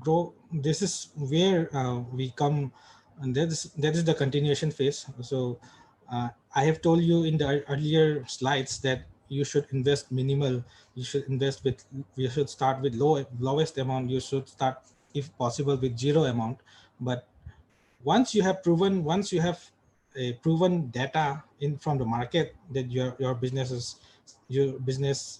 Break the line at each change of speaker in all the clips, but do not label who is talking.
grow. This is where we come, and that is the continuation phase. So I have told you in the earlier slides that you should invest minimal. You should invest with, you should start with lowest amount. You should start, if possible, with zero amount. But once you have a proven data in from the market that your business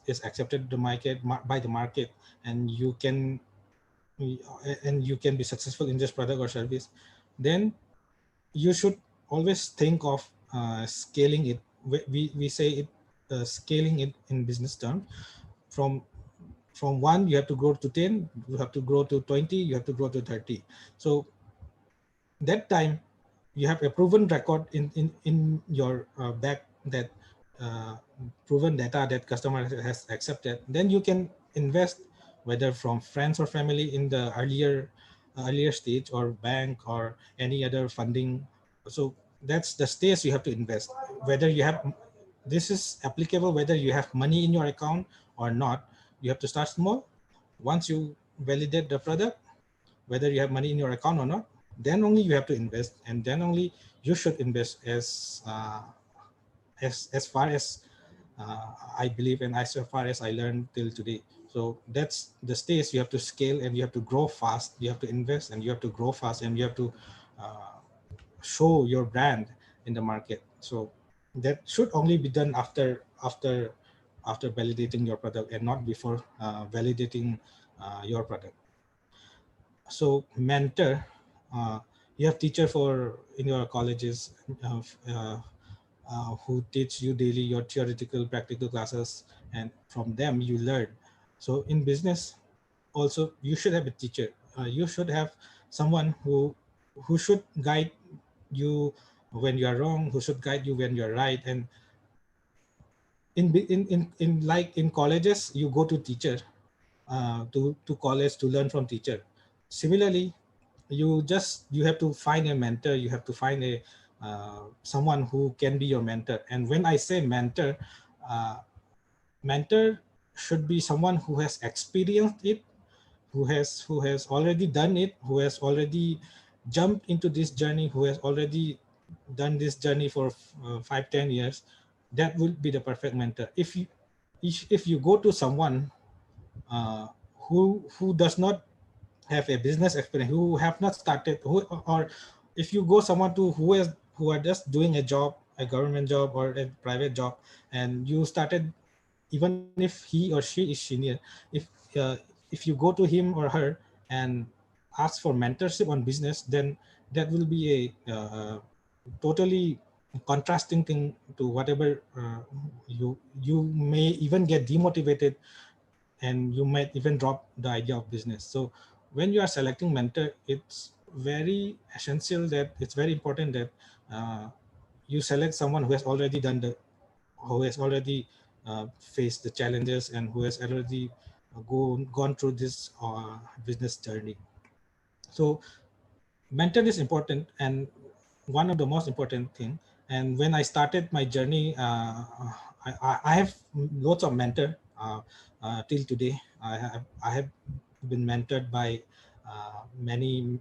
is accepted the market by the market, and you can be successful in this product or service, then you should always think of scaling it. We say it, scaling it in business terms. from from 1 you have to grow to 10, you have to grow to 20, you have to grow to 30. So that time you have a proven record in your back, that uh, proven data that customer has accepted. Then you can invest, whether from friends or family in the earlier stage, or bank, or any other funding. So that's the stage you have to invest. Whether you have, this is applicable whether you have money in your account or not. You have to start small. Once you validate the product, whether you have money in your account or not, then only you have to invest, and then only you should invest as far as I believe, and as far as I learned till today. So that's the stage you have to scale, and you have to grow fast. You have to invest, and you have to grow fast, and you have to uh, show your brand in the market. So that should only be done after validating your product, and not before validating your product. So mentor, you have teacher for in your colleges, uh, uh, who teach you daily your theoretical practical classes, and from them you learn. So in business also, you should have a teacher. You should have someone who should guide you when you are wrong, who should guide you when you're right. And in like in colleges, you go to teacher, to college to learn from teacher. Similarly, you have to find a mentor. You have to find a someone who can be your mentor. And when I say mentor, uh, mentor should be someone who has experienced it, who has already done it, who has already jumped into this journey, who has already done this journey for 5-10 years. That will be the perfect mentor. If you go to someone uh, who does not have a business experience, who have not started, or if you go someone to who are just doing a job, a government job or a private job, and you started, even if he or she is senior, if uh, if you go to him or her and ask for mentorship on business, then that will be a totally contrasting thing to whatever you may even get demotivated, and you might even drop the idea of business. So when you are selecting mentor, it's very essential, that it's very important that uh, you select someone who has already faced the challenges, and who has already gone through this business journey. So mentor is important, and one of the most important thing. And when I started my journey, I have lots of mentor till today. I have been mentored by many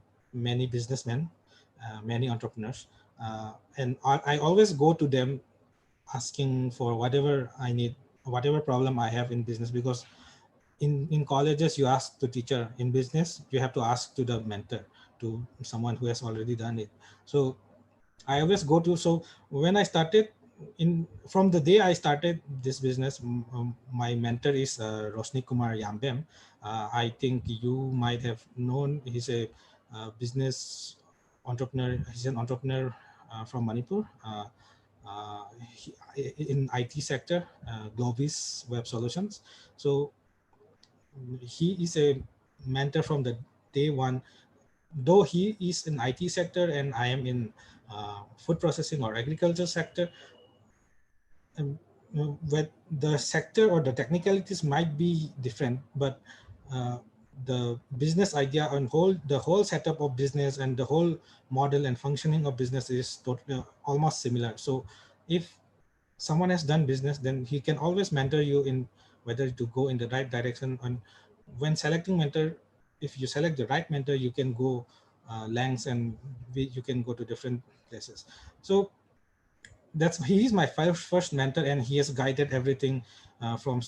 businessmen, many entrepreneurs, and I always go to them asking for whatever I need, whatever problem I have in business. Because in colleges you ask to teacher, in business you have to ask to the mentor, to someone who has already done it. So I always go to. So when I started, from the day I started this business, my mentor is Rosni Kumar Yambem. I think you might have known. He's a business entrepreneur. He's an entrepreneur from Manipur. In IT sector, Globis Web Solutions. So he is a mentor from the day one. Though he is in IT sector and I am in food processing or agriculture sector, um, with the sector or the technicalities might be different, but uh, the business idea and the whole setup of business and the whole model and functioning of business is totally almost similar. So if someone has done business, then he can always mentor you in whether to go in the right direction. And when selecting mentor, if you select the right mentor, you can go lengths, and you can go to different places. So he is my first mentor, and he has guided everything from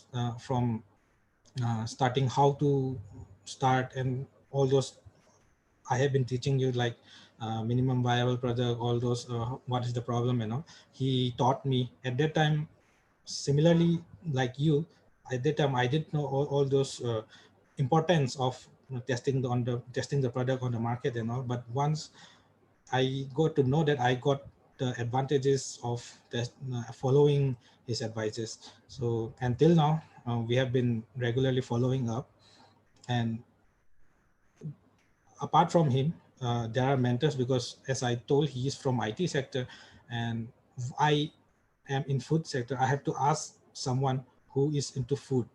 starting how to start, and all those I have been teaching you, like minimum viable product, all those, what is the problem, he taught me at that time. Similarly, like you, at that time I didn't know all those importance of testing the product on the market and all. But once I got to know that, I got the advantages of following his advices. So until now, we have been regularly following up. And apart from him, there are mentors, because as I told, he is from IT sector, and I am in food sector. I have to ask someone who is into food,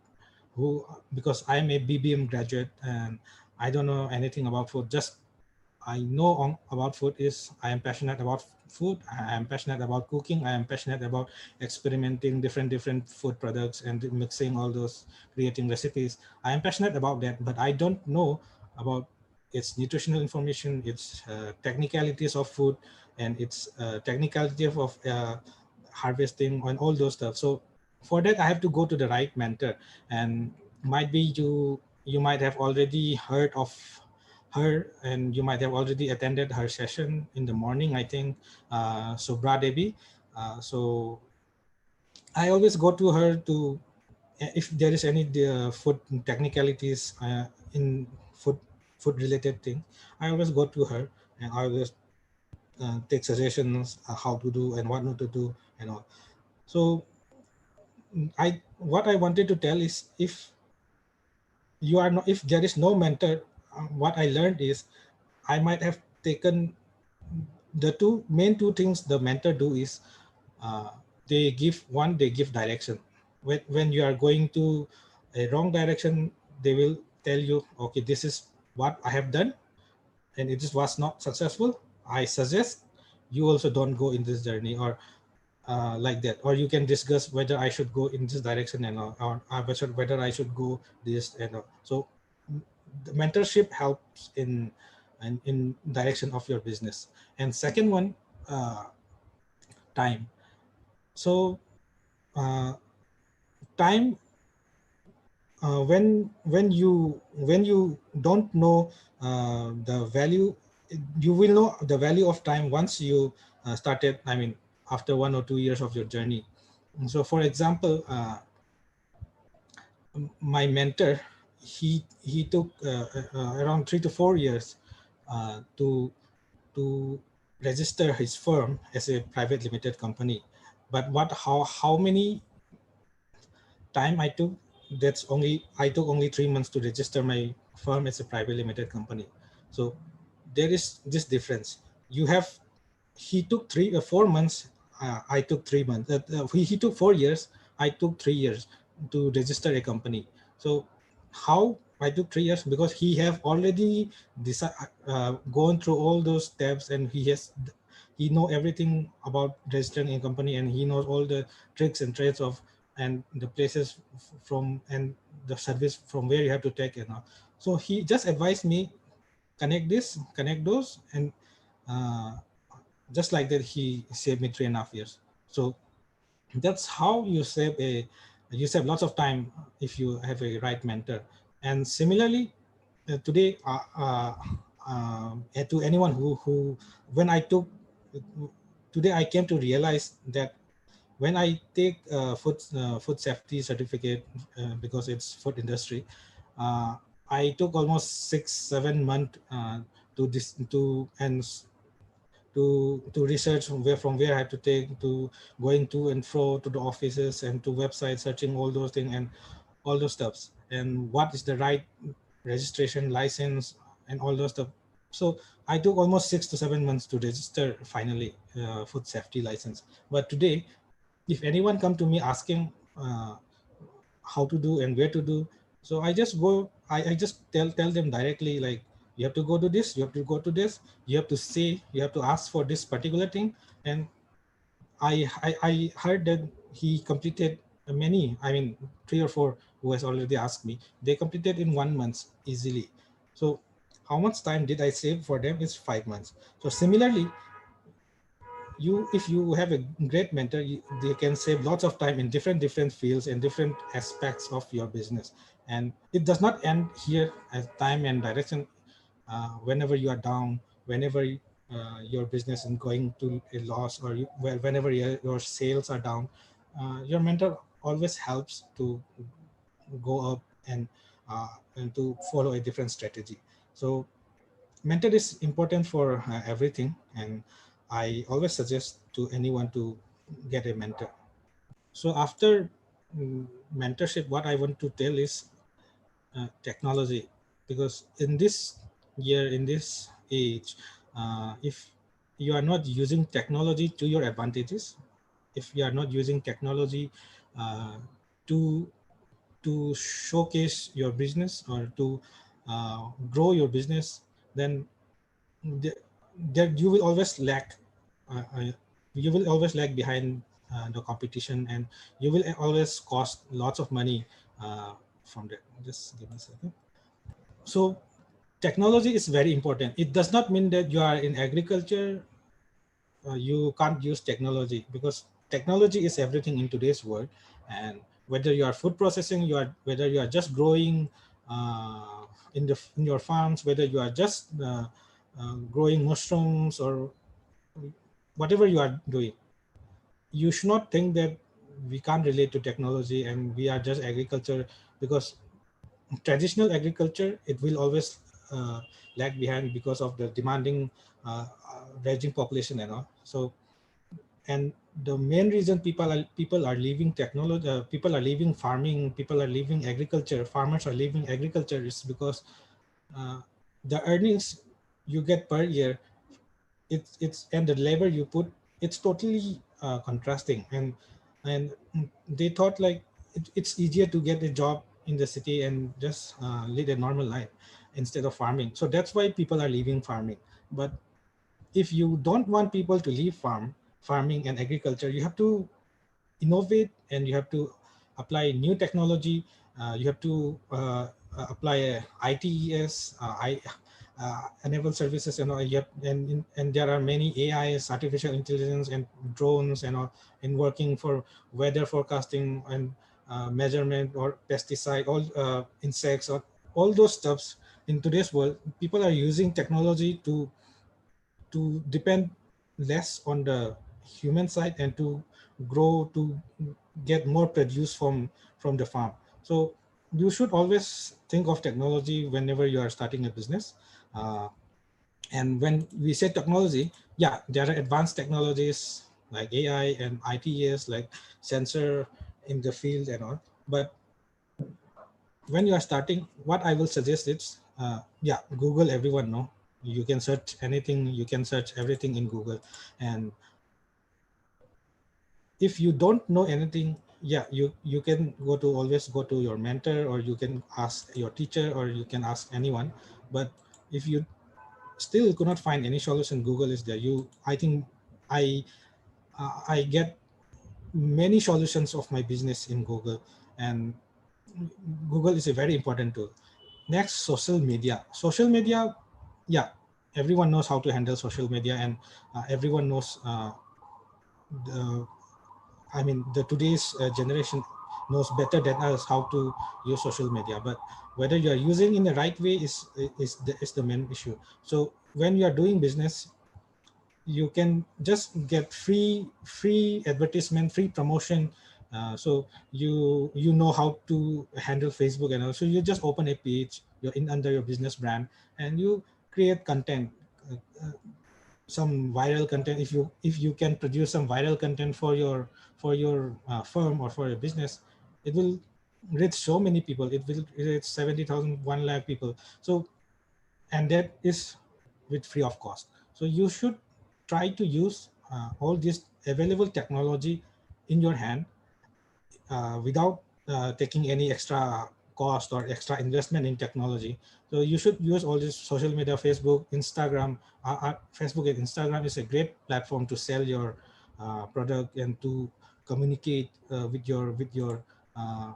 who, because I am a BBM graduate and I don't know anything about food. Just I know about food is I am passionate about food. I am passionate about cooking. I am passionate about experimenting different food products and mixing all those, creating recipes. I am passionate about that, but I don't know about its nutritional information, its technicalities of food, and its technicality of harvesting and all those stuff. So for that, I have to go to the right mentor. And might be you might have already heard of her, and you might have already attended her session in the morning, I think, Subra Devi. So I always go to her to, if there is any food technicalities in food related thing. I always go to her, and I always take suggestions how to do and what not to do and all. So what I wanted to tell is, if there is no mentor, what I learned is I might have taken the main two things the mentor do is, uh, they give direction. When you are going to a wrong direction, they will tell you, okay, this is what I have done, and it just was not successful. I suggest you also don't go in this journey, or like that. Or you can discuss whether I should go in this direction, and or whether I should go this and all. So the mentorship helps in direction of your business. And second one, uh, time. So uh, time, when you don't know the value, you will know the value of time once you started, I mean, after 1 or 2 years of your journey. So for example, my mentor, he took around 3 to 4 years to register his firm as a private limited company. But how many time I took? I took only 3 months to register my firm as a private limited company. So there is this difference. You have He took 4 months. I took 3 months. He took 4 years. I took 3 years to register a company. So how I took 3 years? Because he have already gone through all those steps, and he know everything about registering a company, and he knows all the tricks and trades of, and the places from, and the service from where you have to take it now. So he just advised me, connect this, connect those, and uh, just like that, he saved me 3.5 years. So that's how you save lots of time if you have a right mentor. And similarly, today, to anyone who when I took today, I came to realize that when I take food safety certificate, because it's food industry, I took almost 6-7 months to this to and to research from where I have to take, to going to and fro to the offices and to websites, searching all those things and all those stuffs, and what is the right registration license and all those stuff. So I took almost 6 to 7 months to register finally food safety license. But today, if anyone come to me asking how to do and where to do, so I just go, I just tell them directly, like, you have to go to this, you have to go to this, you have to say, you have to ask for this particular thing. And I heard that he completed many, I mean 3 or 4 who has already asked me, they completed in 1 month easily. So how much time did I save for them is 5 months. So similarly, you if you have a great mentor, they can save lots of time in different fields and different aspects of your business. And it does not end here as time and direction. Whenever you are down, whenever your business is going to a loss, or well, whenever your sales are down, your mentor always helps to go up and to follow a different strategy. So mentor is important for everything, and I always suggest to anyone to get a mentor. So after mentorship, what I want to tell is technology, because in this year, in this age, if you are not using technology to your advantages, if you are not using technology uh, to to showcase your business or to grow your business, then the, that you will always lack, uh, uh, you will always lag behind the competition, and you will always cost lots of money from that. Just give me a second. So technology is very important. It does not mean that you are in agriculture, you can't use technology, because technology is everything in today's world. And whether you are food processing, you are whether you are just growing in your farms, whether you are just growing mushrooms, or whatever you are doing, you should not think that we can't relate to technology and we are just agriculture, because traditional agriculture, it will always lag behind because of the demanding raging population and all. So, and the main reason people are leaving technology, people are leaving farming, people are leaving agriculture, farmers are leaving agriculture, is because uh, the earnings you get per year, it's and the labor you put, it's totally contrasting. And they thought like it's easier to get a job in the city and just lead a normal life instead of farming. So that's why people are leaving farming. But if you don't want people to leave farming and agriculture, you have to innovate, and you have to apply new technology. You have to apply a ITES, enable services, and all. Yep, and there are many AIs, artificial intelligence, and drones, and all, in working for weather forecasting and measurement, or pesticide, all insects, or all those stuffs. In today's world, people are using technology to depend less on the human side, and to grow, to get more produce from the farm. So you should always think of technology whenever you are starting a business. And when we say technology, yeah, there are advanced technologies like AI and ITES, like sensor in the field and all. But when you are starting, what I will suggest is, yeah, Google, everyone know. You can search anything, you can search everything in Google. And if you don't know anything, yeah, you can always go to your mentor, or you can ask your teacher, or you can ask anyone. But if you still could not find any solution, Google is there. I think I I get many solutions of my business in Google. And Google is a very important tool. Next, social media, yeah, everyone knows how to handle social media. And everyone knows the the today's generation knows better than us how to use social media. But whether you are using in the right way is the main issue. So when you are doing business, you can just get free advertisement, free promotion. So you know how to handle Facebook, and also you just open a page, you're in under your business brand, and you create content, some viral content. If you can produce some viral content for your firm or for your business, it will reach so many people. It will reach 70,000, 1 lakh people. So, and that is with free of cost. So you should try to use all this available technology in your hand, without taking any extra cost or extra investment in technology. So you should use all this social media, Facebook, Instagram. Facebook and Instagram is a great platform to sell your product and to communicate with your uh,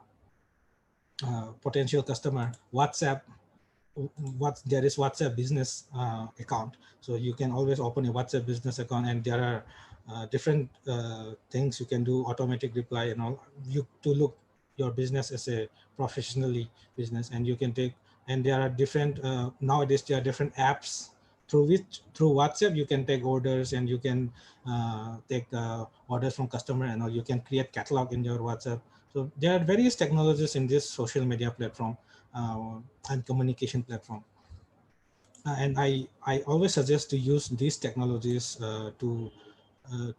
potential customer. WhatsApp, what there is WhatsApp business account. So you can always open a WhatsApp business account, and there are different things you can do, automatic reply and all, you to look your business as a professionally business. And you can take, and there are different nowadays there are different apps through which, through WhatsApp, you can take orders, and you can take orders from customer, and all. You can create catalog in your WhatsApp. So there are various technologies in this social media platform uh, and communication platform. And I always suggest to use these technologies to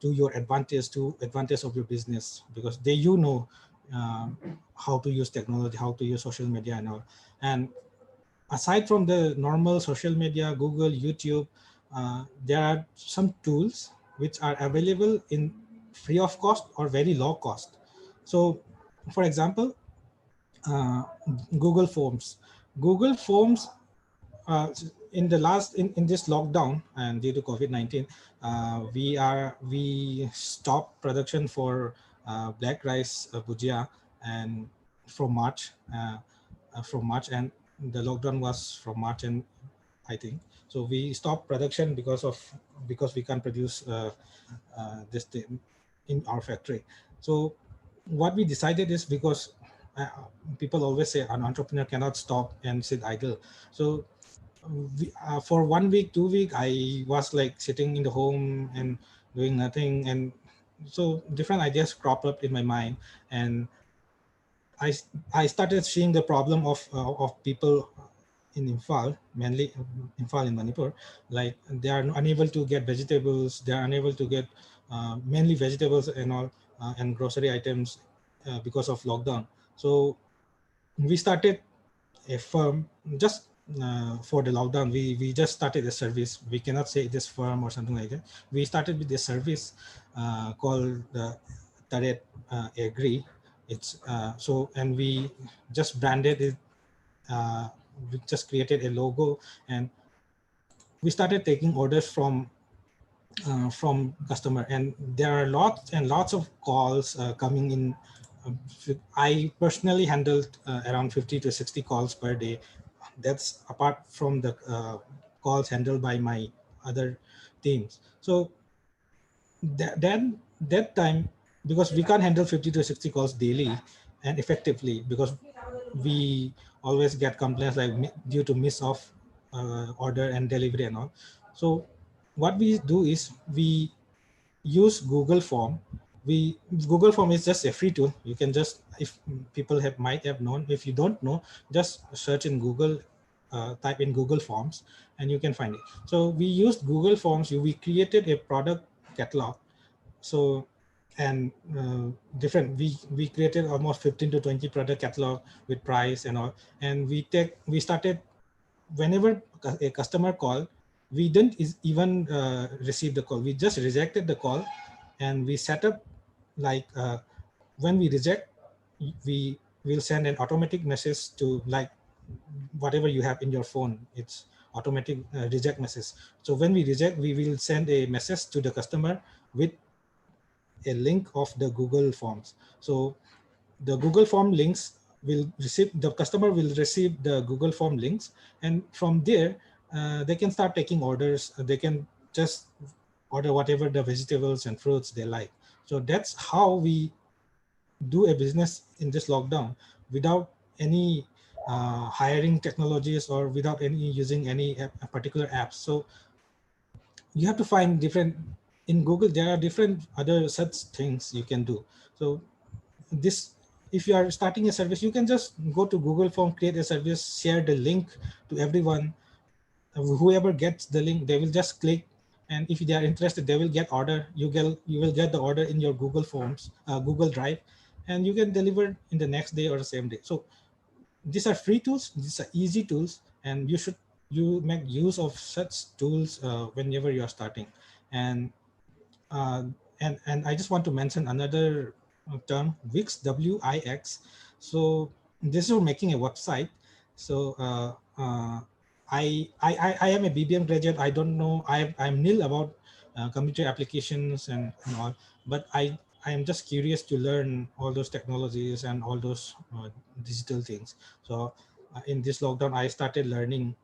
your advantage, to advantage of your business, because they, you know, uh, how to use technology, how to use social media and all. And aside from the normal social media, Google, YouTube, there are some tools which are available in free of cost or very low cost. So, for example, uh, Google Forms. Google Forms, uh, in the last in this lockdown and due to COVID-19, we stopped production for black rice bhujia, and from March, and the lockdown was from March, and I think so we stopped production because we can't produce this thing in our factory. So what we decided is, because uh, people always say an entrepreneur cannot stop and sit idle. So for 1 week, 2 week, I was like sitting in the home and doing nothing, and so different ideas cropped up in my mind. And I I started seeing the problem of people in Imphal, mainly Imphal in Manipur, like they are unable to get vegetables, they are unable to get mainly vegetables and all, and grocery items because of lockdown. So we started a firm just for the lockdown. We just started a service. We cannot say this firm or something like that. We started with a service called Taret Agree. It's so, and we just branded it. Uh, we just created a logo, and we started taking orders from customer, and there are lots and lots of calls coming in. I personally handled around 50 to 60 calls per day. That's apart from the calls handled by my other teams. So then that time, because we can't handle 50 to 60 calls daily and effectively, because we always get complaints like due to miss of order and delivery and all. So what we do is we use Google Form. We Google Form is just a free tool. You can just, if people have might have known, if you don't know, just search in Google, type in Google Forms, and you can find it. So we used Google Forms. We created a product catalog. So, and different, we created almost 15 to 20 product catalog with price and all. And we started, whenever a customer call, we didn't even receive the call, we just rejected the call. And we set up like when we reject, we will send an automatic message to, like, whatever you have in your phone, it's automatic reject message. So when we reject, we will send a message to the customer with a link of the Google Forms. So the Google Form links will receive, the customer will receive the Google Form links, and from there they can start taking orders. They can just order whatever the vegetables and fruits they like. So that's how we do a business in this lockdown, without any hiring technologies, or without any using any particular apps. So you have to find different, in Google there are different other such things you can do. So this, if you are starting a service, you can just go to Google Form, create a service, share the link to everyone. Whoever gets the link, they will just click, and if they are interested, they will get order. You will get the order in your Google Forms, Google Drive, and you can deliver in the next day or the same day. So these are free tools, these are easy tools, and you make use of such tools whenever you are starting. And uh, and I just want to mention another term, Wix, WIX. So this is for making a website. So I am a BBM graduate. I don't know. I'm nil about computer applications and all, but I am just curious to learn all those technologies and all those digital things. So In this lockdown, I started learning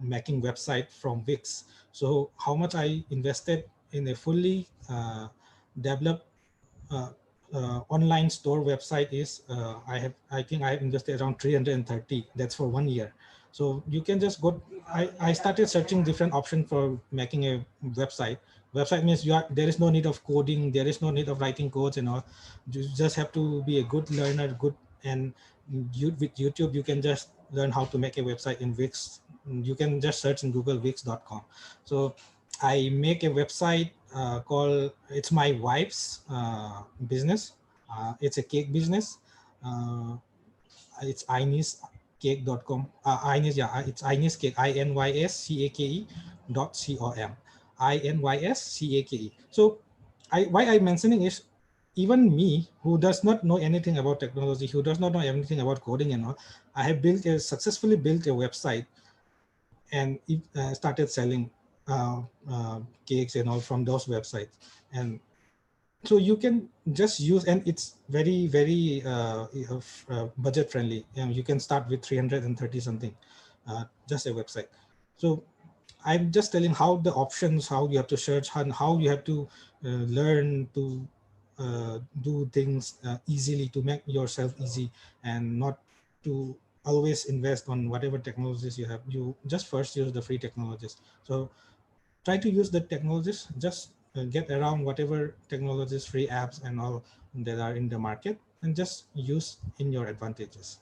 making website from Wix. So how much I invested in a fully developed uh, online store website is I think I have invested around 330. That's for 1 year. So you can just go. I started searching different options for making a website. Website means there is no need of coding, there is no need of writing codes and all. You just have to be a good learner, good. And with YouTube you can just learn how to make a website in Wix. You can just search in Google Wix.com. So I make a website called, it's my wife's business. It's a cake business. Uh, it's iniscake.com. Inis, yeah, it's Inis Cake, INYSCAKE.com. INYSCAKE. So why I'm mentioning is, even me, who does not know anything about technology, who does not know anything about coding and all, I have successfully built a website, and it started selling uh, cakes and all from those websites. And so you can just use, and it's very budget friendly. You can start with 330 something, just a website. So I'm just telling how the options, how you have to search, and how you have to learn to do things easily, to make yourself easy, and not to always invest on whatever technologies you have. You just first use the free technologies. So try to use the technologies, just get around whatever technologies, free apps and all that are in the market, and just use in your advantages.